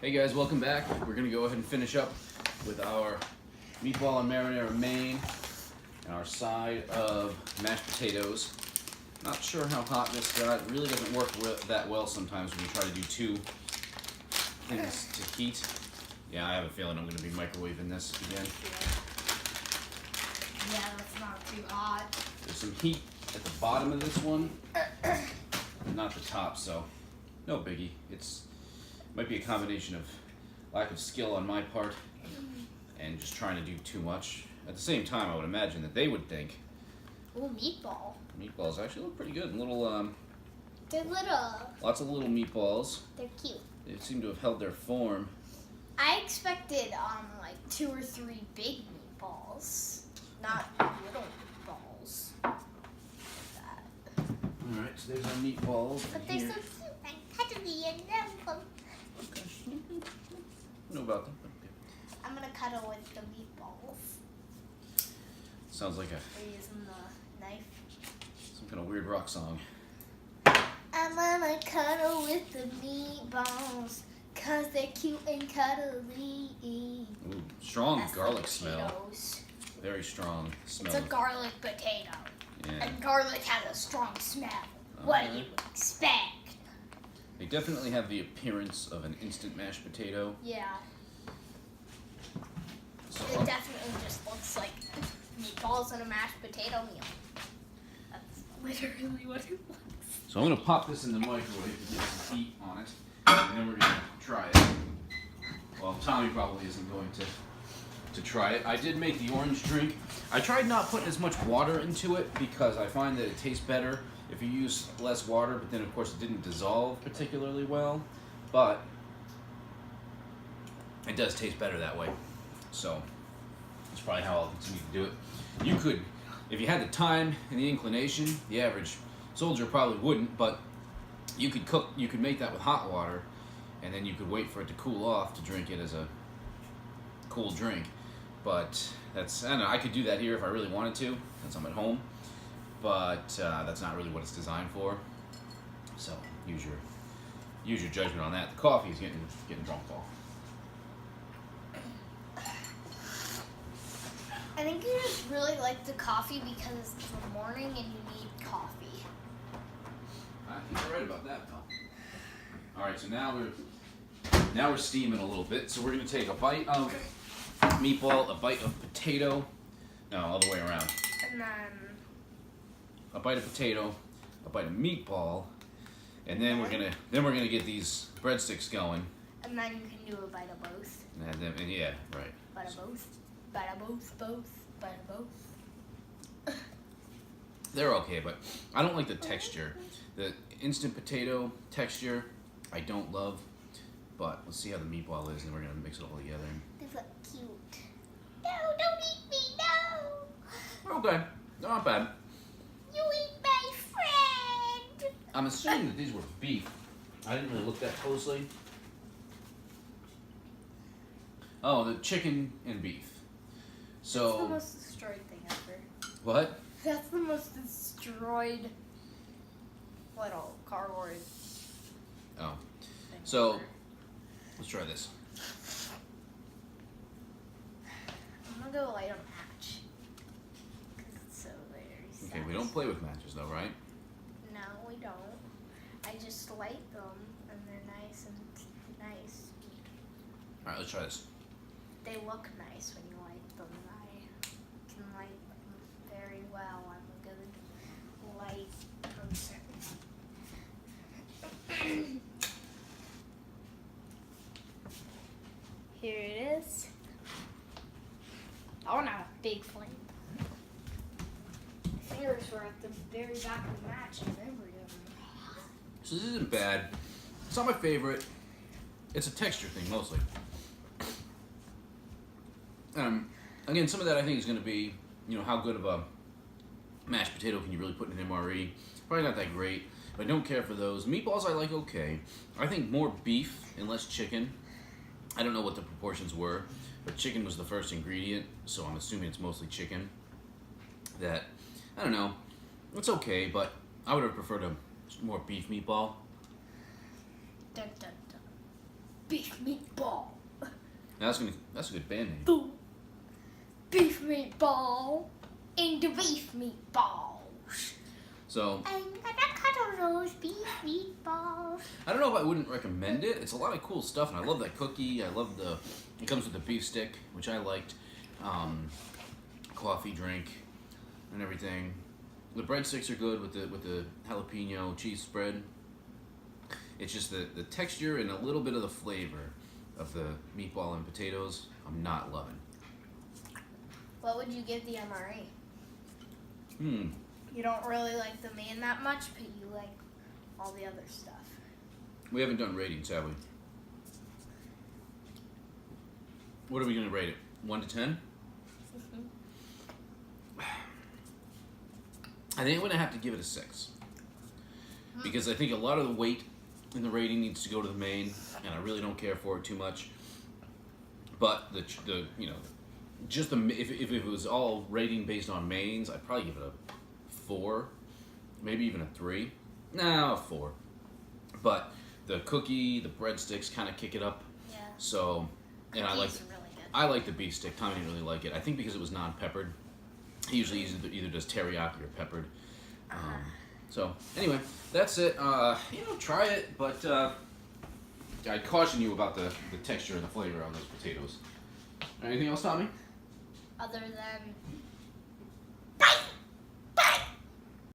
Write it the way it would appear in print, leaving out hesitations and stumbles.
Hey guys, welcome back. We're gonna go ahead and finish up with our meatball and marinara main and our side of mashed potatoes. Not sure how hot this got. It really doesn't work that well sometimes when you try to do two things to heat. Yeah, I have a feeling I'm gonna be microwaving this again. Yeah, that's not too hot. There's some heat at the bottom of this one, not the top, so no biggie. Might be a combination of lack of skill on my part and just trying to do too much. At the same time, I would imagine that they would think. Ooh, meatball. Meatballs actually look pretty good. Little, They're little. lots of little meatballs. They're cute. They seem to have held their form. I expected like 2 or 3 big meatballs, not little meatballs. Like that. All right, so there's our meatballs. But they're so cute and cuddly and love. Okay. I know about them. Okay. I'm gonna cuddle with the meatballs. Sounds like We're using the knife. some kind of weird rock song. I'm gonna cuddle with the meatballs, 'cause they're cute and cuddly. Ooh, strong That's garlic the smell. potatoes. Very strong smell. It's a garlic potato. Yeah. And garlic has a strong smell. What do you expect? They definitely have the appearance of an instant mashed potato. Yeah. So It definitely just looks like meatballs and a mashed potato meal. That's literally what it looks. So I'm gonna pop this in the microwave to get some heat on it, and then we're gonna try it. Well, Tommy probably isn't going to try it. I did make the orange drink. I tried not putting as much water into it because I find that it tastes better if you use less water, but then of course it didn't dissolve particularly well, but it does taste better that way. So that's probably how I'll continue to do it. You could, if you had the time and the inclination, the average soldier probably wouldn't, but you could make that with hot water, and then you could wait for it to cool off to drink it as a cool drink. But I don't know, I could do that here if I really wanted to, since I'm at home, but that's not really what it's designed for. So use your judgment on that. The coffee is getting drunk though. I think you just really like the coffee because it's the morning and you need coffee. I think you're right about that, though. All right, so now we're steaming a little bit. So we're gonna take a bite of meatball, a bite of potato. No, all the way around. And then A bite of potato, a bite of meatball, and then we're gonna get these breadsticks going. And then you can do a bite of both. And yeah, right. Bite of both. Bite of both. Bite of both. They're okay, but I don't like the texture. The instant potato texture, I don't love. But let's see how the meatball is, and we're gonna mix it all together. They look cute. No, don't eat me, no! Okay, not bad. You eat my friend! I'm assuming that these were beef. I didn't really look that closely. Oh, the chicken and beef. That's the So most destroyed thing ever. what? That's the most destroyed little cardboard Oh, thing so ever. let's try this. I'm gonna go light a match. Because it's so very sad. Okay, we don't play with matches though, right? No, we don't. I just light them and they're nice and nice. All right, let's try this. They look nice when you light them. I can light them very well. I'm a good light person. Here it is. I want to have a big flame. My fingers were at the very back of the match and they were doing. So this isn't bad. It's not my favorite. It's a texture thing mostly. Again, some of that I think is going to be, how good of a mashed potato can you really put in an MRE? Probably not that great, but I don't care for those. Meatballs I like okay. I think more beef and less chicken. I don't know what the proportions were, but chicken was the first ingredient, so I'm assuming it's mostly chicken. That, I don't know, it's okay, but I would have preferred a more beef meatball. Dun, dun, dun. Beef meatball. That's a good band name. Boom. Beef meatball into beef meatballs. So I'm gonna cuddle those beef meatballs. I don't know if I wouldn't recommend it. It's a lot of cool stuff, and I love that cookie. I love it comes with the beef stick, which I liked. Coffee drink and everything. The breadsticks are good with the jalapeno cheese spread. It's just the texture and a little bit of the flavor of the meatball and potatoes I'm not loving. What would you give the MRE? Hmm. You don't really like the main that much, but you like all the other stuff. We haven't done ratings, have we? What are we going to rate it? 1 to 10? I think I'm going to have to give it a 6. Because I think a lot of the weight in the rating needs to go to the main, and I really don't care for it too much. But the you know, just if it was all rating based on mains, I'd probably give it a 4, maybe even a 3. No, a 4. But the cookie, the breadsticks kind of kick it up. Yeah. So, and Really good. I like the beef stick. Tommy didn't really like it. I think because it was non-peppered. He usually either does teriyaki or peppered. So anyway, that's it. Try it, but I'd caution you about the texture and the flavor on those potatoes. Anything else, Tommy? Other than